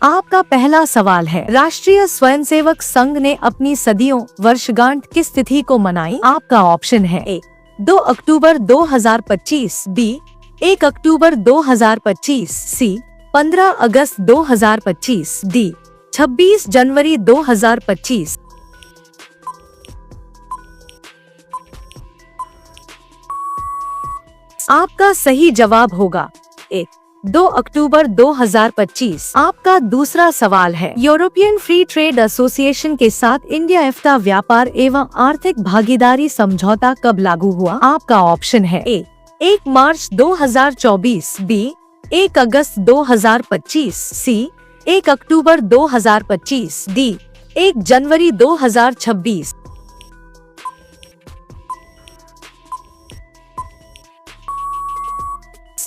आपका पहला सवाल है, राष्ट्रीय स्वयंसेवक संघ ने अपनी सदियों वर्षगांठ किस तिथि को मनाई? आपका ऑप्शन है ए 2 अक्टूबर 2025, बी 1 अक्टूबर 2025, सी 15 अगस्त 2025, डी 26 जनवरी 2025। आपका सही जवाब होगा ए 2 अक्टूबर 2025। आपका दूसरा सवाल है, यूरोपियन फ्री ट्रेड एसोसिएशन के साथ इंडिया एफ्टा व्यापार एवं आर्थिक भागीदारी समझौता कब लागू हुआ? आपका ऑप्शन है ए 1 मार्च 2024, बी 1 अगस्त 2025, सी 1 अक्टूबर 2025, डी 1 जनवरी 2026।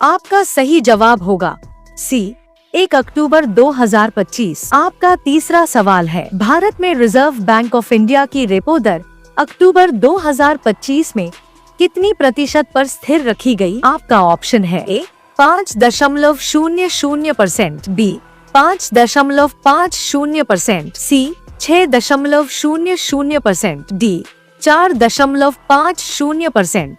आपका सही जवाब होगा सी 1 अक्टूबर 2025। आपका तीसरा सवाल है, भारत में रिजर्व बैंक ऑफ इंडिया की रेपो दर अक्टूबर 2025 में कितनी प्रतिशत पर स्थिर रखी गई? आपका ऑप्शन है ए 5.00%, बी 5.50%, सी 6.00%, डी 4.50%।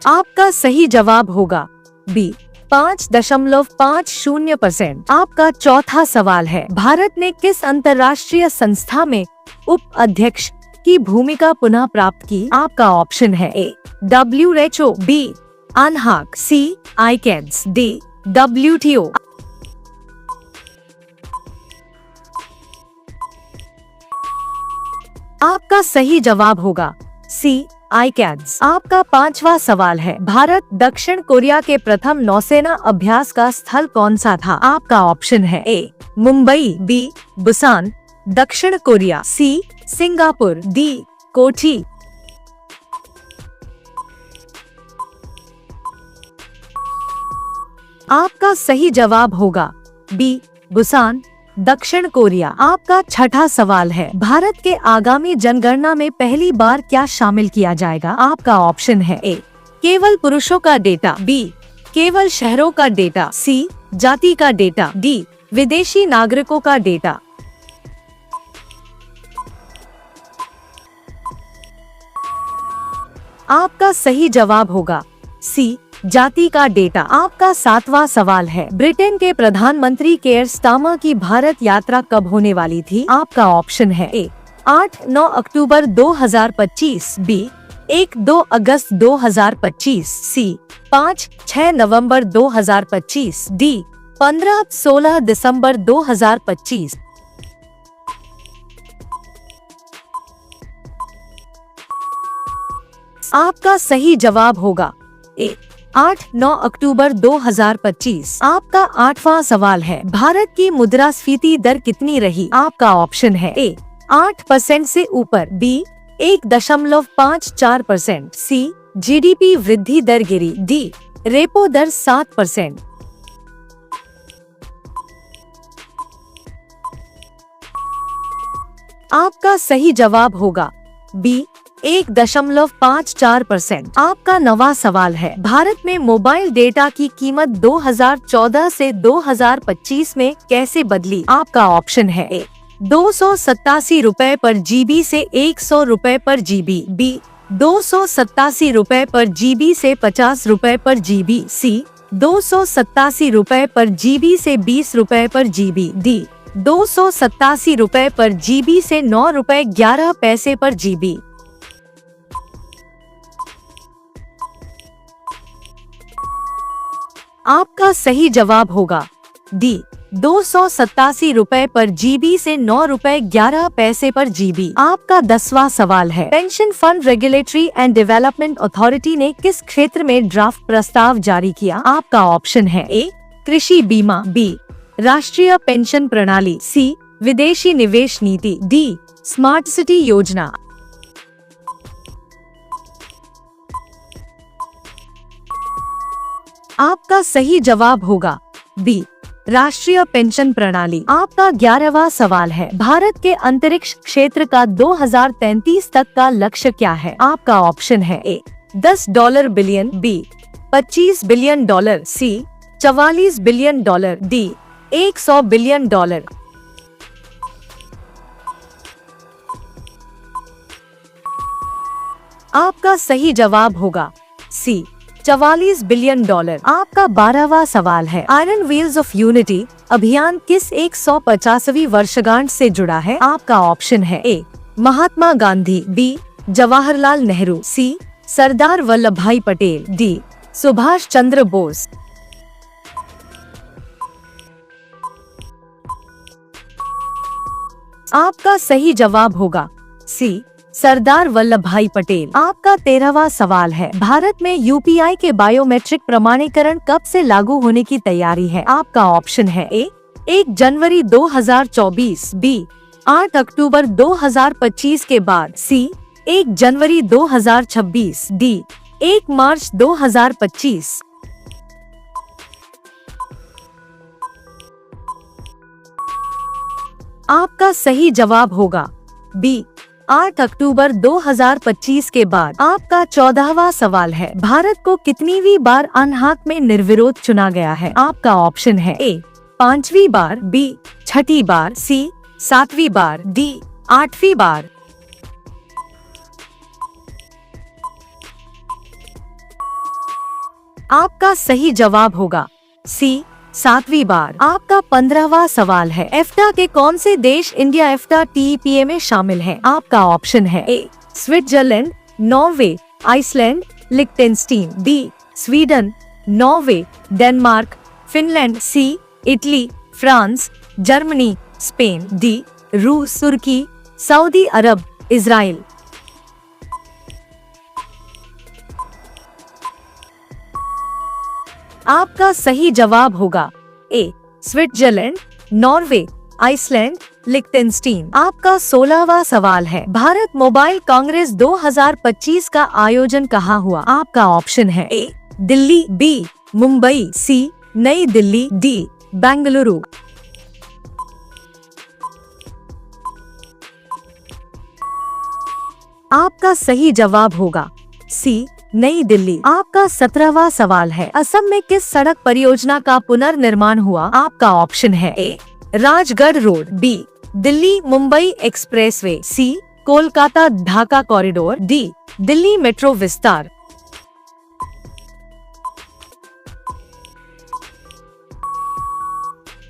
आपका सही जवाब होगा बी 5.50%। आपका चौथा सवाल है, भारत ने किस अंतर्राष्ट्रीय संस्था में उप अध्यक्ष की भूमिका पुनः प्राप्त की? आपका ऑप्शन है ए WHO, बी अनहाक, सी आईकैड्स, डी WTO। आपका सही जवाब होगा सी आईकैड्स। आपका पांचवा सवाल है, भारत दक्षिण कोरिया के प्रथम नौसेना अभ्यास का स्थल कौन सा था? आपका ऑप्शन है ए मुंबई, बी बुसान, दक्षिण Korea, C Singapore, D Kochi. आपका सही जवाब होगा बी बुसान, दक्षिण कोरिया। आपका छठा सवाल है, भारत के आगामी जनगणना में पहली बार क्या शामिल किया जाएगा? आपका ऑप्शन है ए केवल पुरुषों का डेटा, बी केवल शहरों का डेटा, सी जाति का डेटा, डी विदेशी नागरिकों का डेटा। आपका सही जवाब होगा सी जाति का डेटा। आपका सातवां सवाल है, ब्रिटेन के प्रधानमंत्री केयर स्टारमर की भारत यात्रा कब होने वाली थी? आपका ऑप्शन है ए 8-9 अक्टूबर 2025, बी 1-2 अगस्त 2025, सी 5-6 नवंबर 2025, डी 15-16 दिसंबर 2025। आपका सही जवाब होगा ए 8-9 अक्टूबर 2025। आपका आठवां सवाल है, भारत की मुद्रास्फीति दर कितनी रही? आपका ऑप्शन है ए 8% से ऊपर, बी 1.54%, सी GDP वृद्धि दर गिरी, डी रेपो दर 7%। आपका सही जवाब होगा बी 1.54%। आपका नवा सवाल है, भारत में मोबाइल डेटा की कीमत 2014 से 2025 में कैसे बदली? आपका ऑप्शन है ए 287 रुपए पर GB से 100 रुपए पर GB, बी 287 रुपए पर GB से 50 रुपए पर GB, सी 287 रुपए पर GB से 20 रुपए पर GB, डी 287 रुपए पर GB से 9 रुपए 11 पैसे पर GB। आपका सही जवाब होगा डी 287 रुपए पर GB से 9 रुपए 11 पैसे पर GB। आपका 10वां सवाल है, pension fund regulatory and development authority ने किस क्षेत्र में ड्राफ्ट प्रस्ताव जारी किया? आपका ऑप्शन है ए कृषि बीमा, बी राष्ट्रीय पेंशन प्रणाली, सी विदेशी निवेश नीति, डी स्मार्ट सिटी योजना। आपका सही जवाब होगा बी राष्ट्रीय पेंशन प्रणाली। आपका 11वां सवाल है, भारत के अंतरिक्ष क्षेत्र का 2033 तक का लक्ष्य क्या है? आपका ऑप्शन है ए $10 बिलियन, बी 25 बिलियन डॉलर, सी 44 billion dollar, D 100 billion dollar. आपका सही जवाब होगा सी 44 बिलियन डॉलर। आपका 12वां सवाल है, आयरन व्हील्स ऑफ यूनिटी अभियान किस 150वीं वर्षगांठ से जुड़ा है? आपका ऑप्शन है ए महात्मा गांधी, बी जवाहरलाल नेहरू, सी सरदार वल्लभ भाई पटेल, डी सुभाष चंद्र बोस। आपका सही जवाब होगा सी सरदार वल्लभ भाई पटेल। आपका 13वां सवाल है, भारत में यूपीआई के बायोमेट्रिक प्रमाणीकरण कब से लागू होने की तैयारी है? आपका ऑप्शन है ए 1 जनवरी 2024, बी 8 अक्टूबर 2025 के बाद, सी 1 जनवरी 2026, डी 1 मार्च 2025। आपका सही जवाब होगा बी 8 अक्टूबर 2025 के बाद। आपका 14वां सवाल है, भारत को कितनीवीं बार अनहाक में निर्विरोध चुना गया है? आपका ऑप्शन है ए 5वीं बार, बी 6ठी बार, सी 7वीं बार, डी 8वीं बार। आपका सही जवाब होगा सी 7वीं बार। आपका 15वां सवाल है, एफ्टा के कौन से देश इंडिया एफ्टा टीईपीए में शामिल हैं? आपका ऑप्शन है A Switzerland, Norway, Iceland, Liechtenstein, B Sweden, Norway, Denmark, Finland, C Italy, France, Germany, Spain, D रूस, तुर्की, सऊदी अरब, इजराइल। आपका सही जवाब होगा A Switzerland, Norway, Iceland, Liechtenstein. आपका 16वां सवाल है, भारत मोबाइल कांग्रेस 2025 का आयोजन कहाँ हुआ? आपका ऑप्शन है ए दिल्ली, बी मुंबई, सी नई दिल्ली, डी बेंगलुरु। आपका सही जवाब होगा सी नई दिल्ली। आपका 17वां सवाल है, असम में किस सड़क परियोजना का पुनर्निर्माण हुआ? आपका ऑप्शन है A Rajgarh road, B Delhi Mumbai expressway, C Kolkata Dhaka corridor, D Delhi metro विस्तार।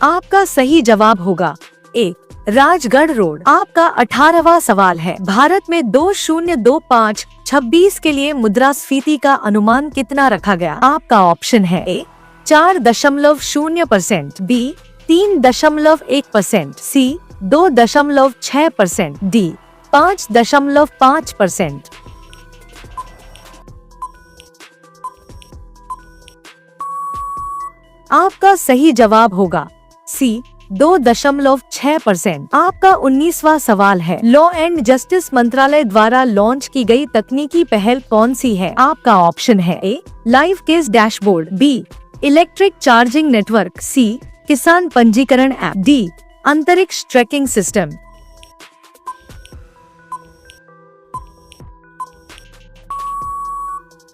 आपका सही जवाब होगा ए राजगढ़ रोड। आपका 18वां सवाल है, भारत में 2025-26 के लिए मुद्रास्फीति का अनुमान कितना रखा गया? आपका ऑप्शन है ए 4.0%, बी 3.1%, सी 2.6%, डी 5.5%। आपका सही जवाब होगा सी 2.6%। आपका 19वां सवाल है, लॉ एंड जस्टिस मंत्रालय द्वारा लॉन्च की गई तकनीकी पहल कौन सी है? आपका ऑप्शन है A live case dashboard, B electric charging network, C किसान पंजीकरण ऐप, डी अंतरिक्ष ट्रैकिंग सिस्टम।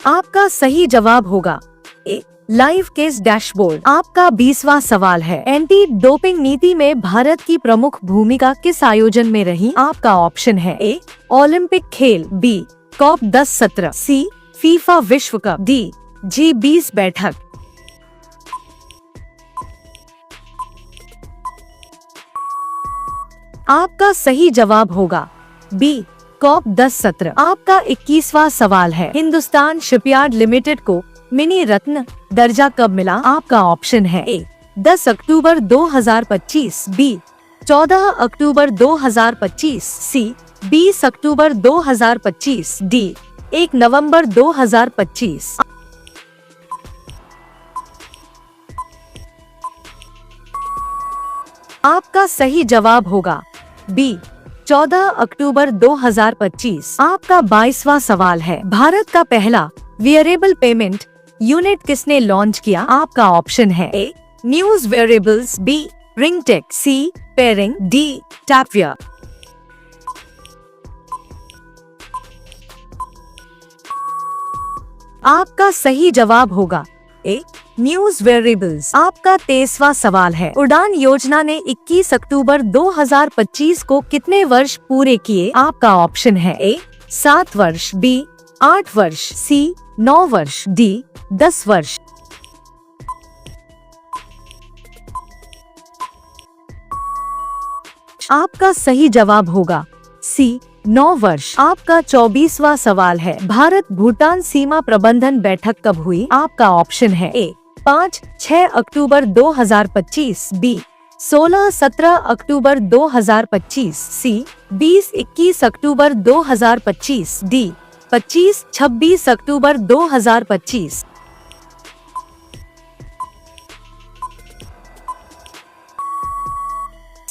आपका सही जवाब होगा ए लाइव केस डैशबोर्ड। आपका 20वां सवाल है, एंटी डोपिंग नीति में भारत की प्रमुख भूमिका किस आयोजन में रही? आपका ऑप्शन है ए ओलंपिक खेल, बी COP10-17, सी फीफा विश्व कप, डी G20 बैठक। आपका सही जवाब होगा बी COP10-17। आपका 21वां सवाल है, हिंदुस्तान शिपयार्ड लिमिटेड को मिनी रत्न दर्जा कब मिला? आपका ऑप्शन है ए 10 अक्टूबर 2025, बी 14 अक्टूबर 2025, सी 20 अक्टूबर 2025, डी 1 नवंबर 2025। आपका सही जवाब होगा बी 14 अक्टूबर 2025। आपका 22वां सवाल है, भारत का पहला वेरिएबल पेमेंट यूनिट किसने लॉन्च किया? आपका ऑप्शन है ए न्यूज वेरिएबल्स, बी रिंगटेक, सी पेयरिंग, डी टैपवियर। आपका सही जवाब होगा ए न्यूज वेरिएबल्स। आपका 23वां सवाल है, उड़ान योजना ने 21 अक्टूबर 2025 को कितने वर्ष पूरे किए? आपका ऑप्शन है ए 7 वर्ष, बी 8 वर्ष, सी 9 वर्ष, डी 10 वर्ष। आपका सही जवाब होगा सी 9 वर्ष। आपका 24वां सवाल है, भारत भूटान सीमा प्रबंधन बैठक कब हुई? आपका ऑप्शन है ए 5-6 अक्टूबर 2025, बी 16-17 अक्टूबर 2025, सी 20-21 अक्टूबर 2025, डी 25-26 अक्टूबर 2025।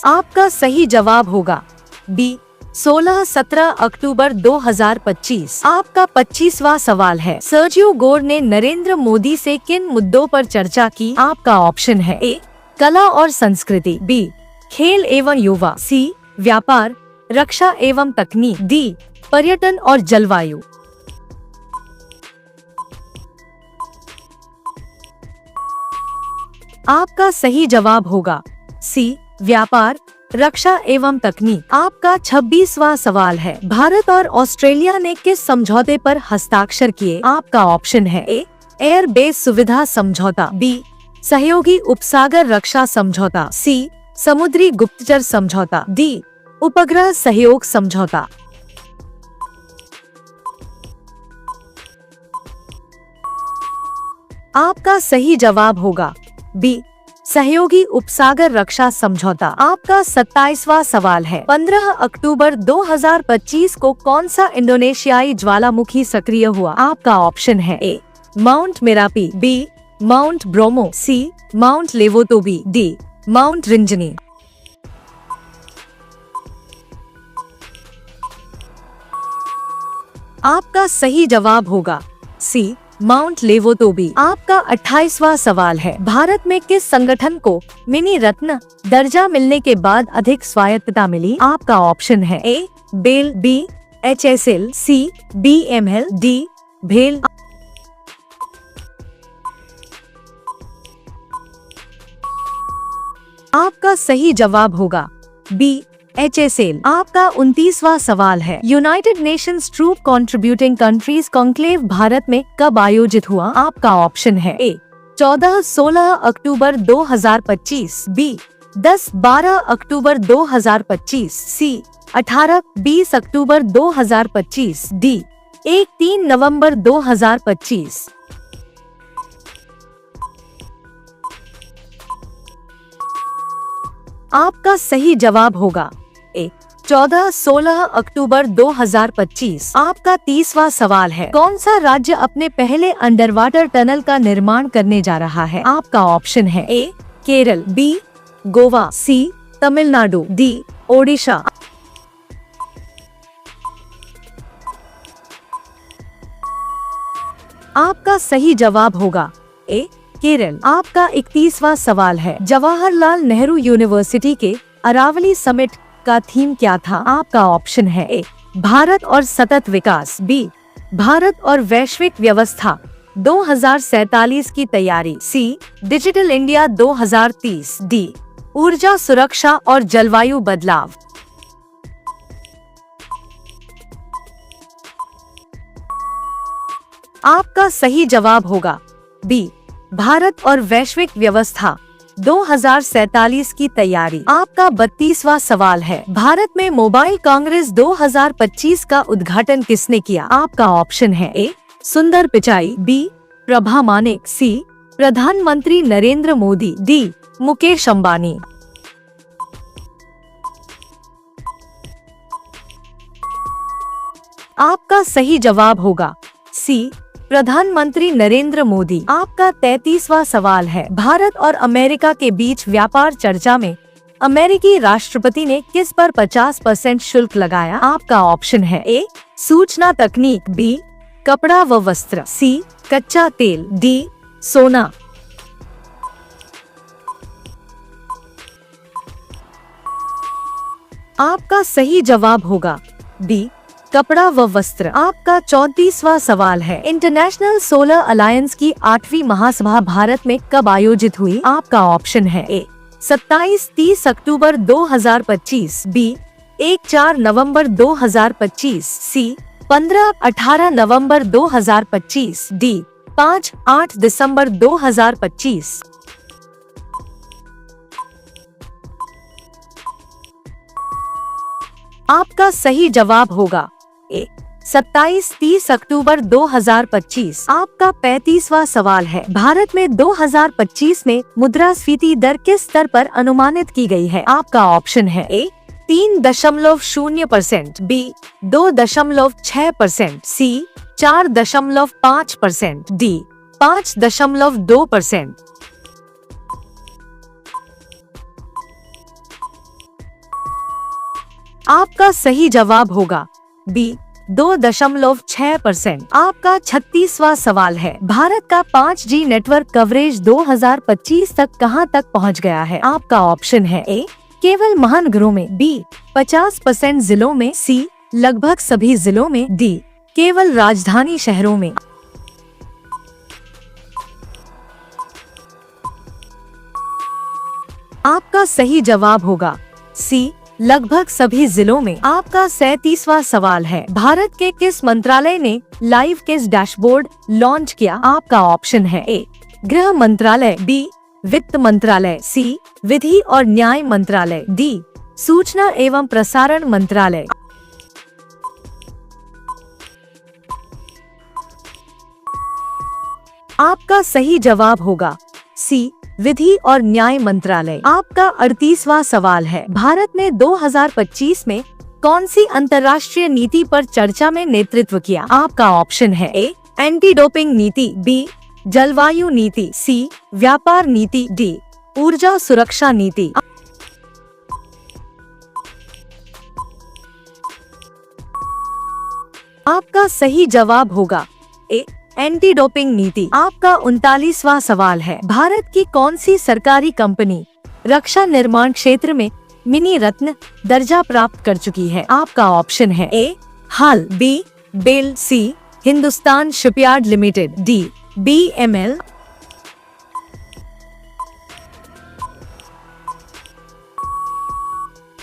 आपका सही जवाब होगा बी 16-17 अक्टूबर 2025। आपका 25वां सवाल है, सर्जियो गोर ने नरेंद्र मोदी से किन मुद्दों पर चर्चा की? आपका ऑप्शन है ए कला और संस्कृति, बी खेल एवं युवा, सी व्यापार, रक्षा एवं तकनीक, डी पर्यटन और जलवायु। आपका सही जवाब होगा सी व्यापार, रक्षा एवं तकनीक। आपका 26वां सवाल है, भारत और ऑस्ट्रेलिया ने किस समझौते पर हस्ताक्षर किए? आपका ऑप्शन है ए एयर बेस सुविधा समझौता, बी सहयोगी उपसागर रक्षा समझौता, सी समुद्री गुप्तचर समझौता, डी उपग्रह सहयोग समझौता। आपका सही जवाब होगा बी सहयोगी उपसागर रक्षा समझौता। आपका 27वां सवाल है, 15 अक्टूबर 2025 को कौन सा इंडोनेशियाई ज्वालामुखी सक्रिय हुआ? आपका ऑप्शन है A Mount Merapi, B Mount Bromo, C Mount Lewotobi, D Mount Rinjani. आपका सही जवाब होगा सी माउंट लेवोटोबी। आपका 28वां सवाल है, भारत में किस संगठन को मिनी रत्न दर्जा मिलने के बाद अधिक स्वायत्तता मिली? आपका ऑप्शन है ए बेल, बी HSL, सी BML, डी भेल। आपका सही जवाब होगा बी HSL। आपका 29वां सवाल है, United Nations troop contributing countries conclave Bharat में कब आयोजित हुआ? आपका ऑप्शन है ए 14-16 अक्टूबर 2025, बी 10-12 अक्टूबर 2025, सी 18-20 अक्टूबर 2025, डी 1-3 नवंबर 2025। आपका सही जवाब होगा ए 14-16 अक्टूबर 2025। आपका 30वां सवाल है, कौन सा राज्य अपने पहले अंडर वाटर टनल का निर्माण करने जा रहा है? आपका ऑप्शन है ए केरल, बी गोवा, सी तमिलनाडु, डी ओडिशा। आपका सही जवाब होगा ए केरल। आपका 31वां सवाल है, जवाहरलाल नेहरू यूनिवर्सिटी के अरावली समिट का थीम क्या था? आपका ऑप्शन है ए भारत और सतत विकास, बी भारत और वैश्विक व्यवस्था 2047 की तैयारी, सी डिजिटल इंडिया 2030, डी ऊर्जा सुरक्षा और जलवायु बदलाव। आपका सही जवाब होगा बी भारत और वैश्विक व्यवस्था 2047 की तैयारी। आपका 32वां सवाल है, भारत में मोबाइल कांग्रेस 2025 का उद्घाटन किसने किया? आपका ऑप्शन है ए सुंदर पिचाई, बी प्रभा मानेक, सी प्रधानमंत्री नरेंद्र मोदी, डी मुकेश अंबानी। आपका सही जवाब होगा सी प्रधानमंत्री नरेंद्र मोदी। आपका 33वां सवाल है, भारत और अमेरिका के बीच व्यापार चर्चा में अमेरिकी राष्ट्रपति ने किस पर 50% शुल्क लगाया? आपका ऑप्शन है ए सूचना तकनीक, बी कपड़ा व वस्त्र, सी कच्चा तेल, डी सोना। आपका सही जवाब होगा बी कपड़ा व वस्त्र। आपका 34वां सवाल है, इंटरनेशनल सोलर अलायंस की 8वीं महासभा भारत में कब आयोजित हुई? आपका ऑप्शन है ए 27-30 अक्टूबर 2025, बी 1-4 नवंबर 2025, सी 15-18 नवंबर 2025, डी 5-8 दिसंबर 2025। आपका सही जवाब होगा ए 27-30 अक्टूबर 2025। आपका 35वां सवाल है, भारत में 2025 में मुद्रास्फीति दर किस स्तर पर अनुमानित की गई है? आपका ऑप्शन है ए 3.0%, बी 2.6%, सी 4.5%, डी 5.2%। आपका सही जवाब होगा बी 2.6%। आपका 36वां सवाल है, भारत का 5G नेटवर्क कवरेज 2025 तक कहां तक पहुंच गया है? आपका ऑप्शन है ए केवल महानगरों में, बी 50% जिलों में, सी लगभग सभी जिलों में, डी केवल राजधानी शहरों में। आपका सही जवाब होगा सी लगभग सभी जिलों में। आपका 37वां सवाल है, भारत के किस मंत्रालय ने लाइव केस डैशबोर्ड लॉन्च किया? आपका ऑप्शन है ए गृह मंत्रालय, बी वित्त मंत्रालय, सी विधि और न्याय मंत्रालय, डी सूचना एवं प्रसारण मंत्रालय। आपका सही जवाब होगा सी विधि और न्याय मंत्रालय। आपका 38वां सवाल है, भारत ने 2025 में कौन सी अंतर्राष्ट्रीय नीति पर चर्चा में नेतृत्व किया? आपका ऑप्शन है ए एंटी डोपिंग नीति, बी जलवायु नीति, सी व्यापार नीति, डी ऊर्जा सुरक्षा नीति। आपका सही जवाब होगा ए एंटी डोपिंग नीति। आपका 39वां सवाल है, भारत की कौन सी सरकारी कंपनी रक्षा निर्माण क्षेत्र में मिनी रत्न दर्जा प्राप्त कर चुकी है? आपका ऑप्शन है A HAL, B BEL, C Hindustan shipyard limited, D BML।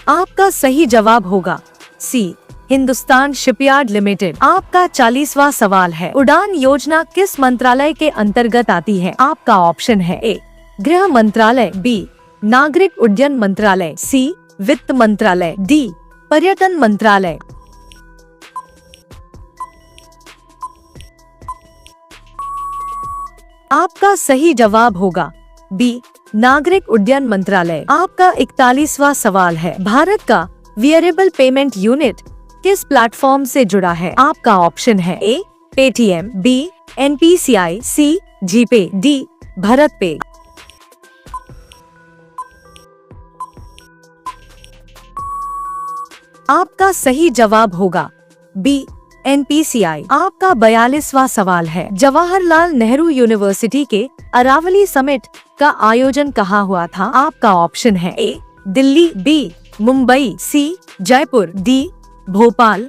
आपका सही जवाब होगा सी हिंदुस्तान शिपयार्ड लिमिटेड। आपका 40वां सवाल है, उड़ान योजना किस मंत्रालय के अंतर्गत आती है? आपका ऑप्शन है ए गृह मंत्रालय, बी नागरिक उड्डयन मंत्रालय, सी वित्त मंत्रालय, डी पर्यटन मंत्रालय। आपका सही जवाब होगा बी नागरिक उड्डयन मंत्रालय। आपका 41वां सवाल है, भारत का वियरेबल पेमेंट यूनिट किस प्लेटफॉर्म से जुड़ा है? आपका ऑप्शन है ए पेटीएम, बी NPCI, सी जीपे, डी भारत पे। आपका सही जवाब होगा बी NPCI। आपका 42वां सवाल है, जवाहरलाल नेहरू यूनिवर्सिटी के अरावली समिट का आयोजन कहाँ हुआ था? आपका ऑप्शन है ए दिल्ली, बी मुंबई, सी जयपुर, डी भोपाल।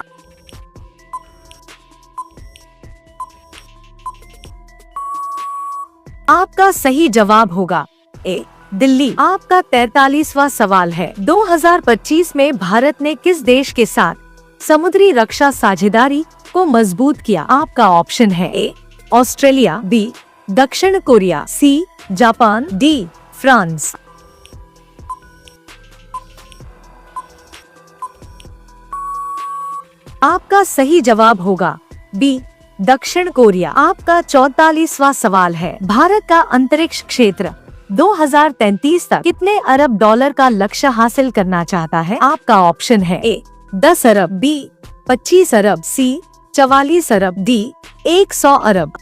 आपका सही जवाब होगा ए दिल्ली। आपका 43वां सवाल है, 2025 में भारत ने किस देश के साथ समुद्री रक्षा साझेदारी को मजबूत किया? आपका ऑप्शन है ए ऑस्ट्रेलिया, बी दक्षिण Korea, C Japan, D France. आपका सही जवाब होगा बी दक्षिण कोरिया। आपका 44वां सवाल है, भारत का अंतरिक्ष क्षेत्र 2033 तक कितने अरब डॉलर का लक्ष्य हासिल करना चाहता है? आपका ऑप्शन है ए 10 अरब, बी 25 अरब, सी 44 अरब, डी 100 अरब।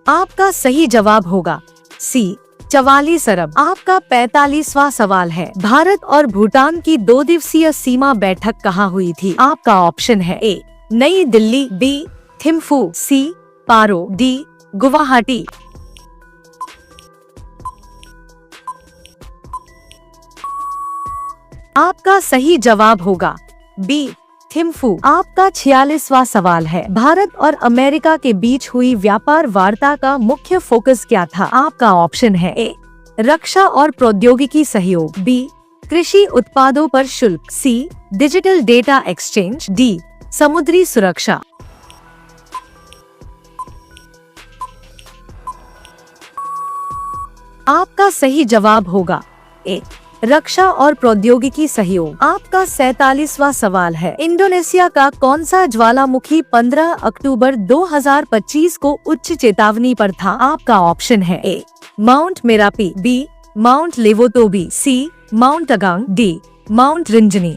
आपका सही जवाब होगा सी 44 अरब। आपका 45वां सवाल है, भारत और भूटान की 2 दिवसीय सीमा बैठक कहाँ हुई थी? आपका ऑप्शन है ए नई दिल्ली, बी थिम्फू, सी पारो, डी गुवाहाटी। आपका सही जवाब होगा बी थिम्फू। आपका 46वां सवाल है, भारत और अमेरिका के बीच हुई व्यापार वार्ता का मुख्य फोकस क्या था? आपका ऑप्शन है ए रक्षा और प्रौद्योगिकी सहयोग, बी कृषि उत्पादों पर शुल्क, सी डिजिटल डेटा एक्सचेंज, डी समुद्री सुरक्षा। आपका सही जवाब होगा ए रक्षा और प्रौद्योगिकी सहयोग। आपका 47वां सवाल है, इंडोनेशिया का कौन सा ज्वालामुखी 15 अक्टूबर 2025 को उच्च चेतावनी पर था? आपका ऑप्शन है A Mount Merapi, B Mount Lewotobi, C Mount Agung, D Mount Rinjani.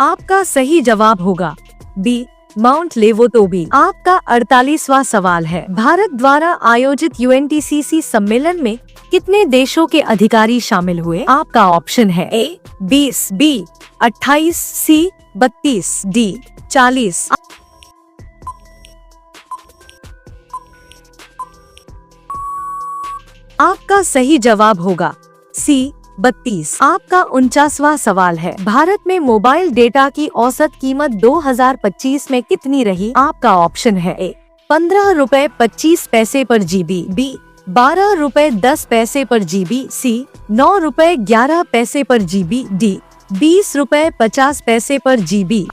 आपका सही जवाब होगा बी माउंट लेवोटोबी। आपका 48वां सवाल है, भारत द्वारा आयोजित UNTCC सम्मेलन में कितने देशों के अधिकारी शामिल हुए? आपका ऑप्शन है ए 20, बी 28, सी 32, डी 40। आपका सही जवाब होगा सी 32। आपका 49वां सवाल है, भारत में मोबाइल डेटा की औसत कीमत 2025 में कितनी रही? आपका ऑप्शन है ए 15 रुपए 25 पैसे पर GB, बी 12 रुपए 10 पैसे पर GB, सी 9 रुपए 11 पैसे पर GB, डी 20 रुपए 50 पैसे पर GB।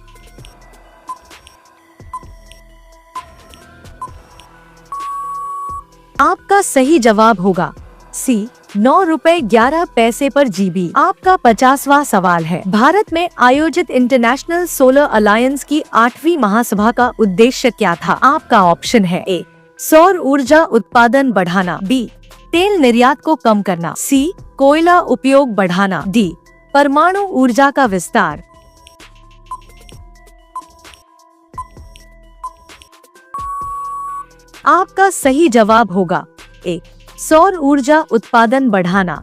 आपका सही जवाब होगा सी 9 रुपए 11 पैसे पर GB। आपका 50वां सवाल है, भारत में आयोजित इंटरनेशनल सोलर अलायंस की 8वीं महासभा का उद्देश्य क्या था? आपका ऑप्शन है ए सौर ऊर्जा उत्पादन बढ़ाना, बी तेल निर्यात को कम करना, सी कोयला उपयोग बढ़ाना, डी परमाणु ऊर्जा का विस्तार। आपका सही जवाब होगा ए सौर ऊर्जा उत्पादन बढ़ाना।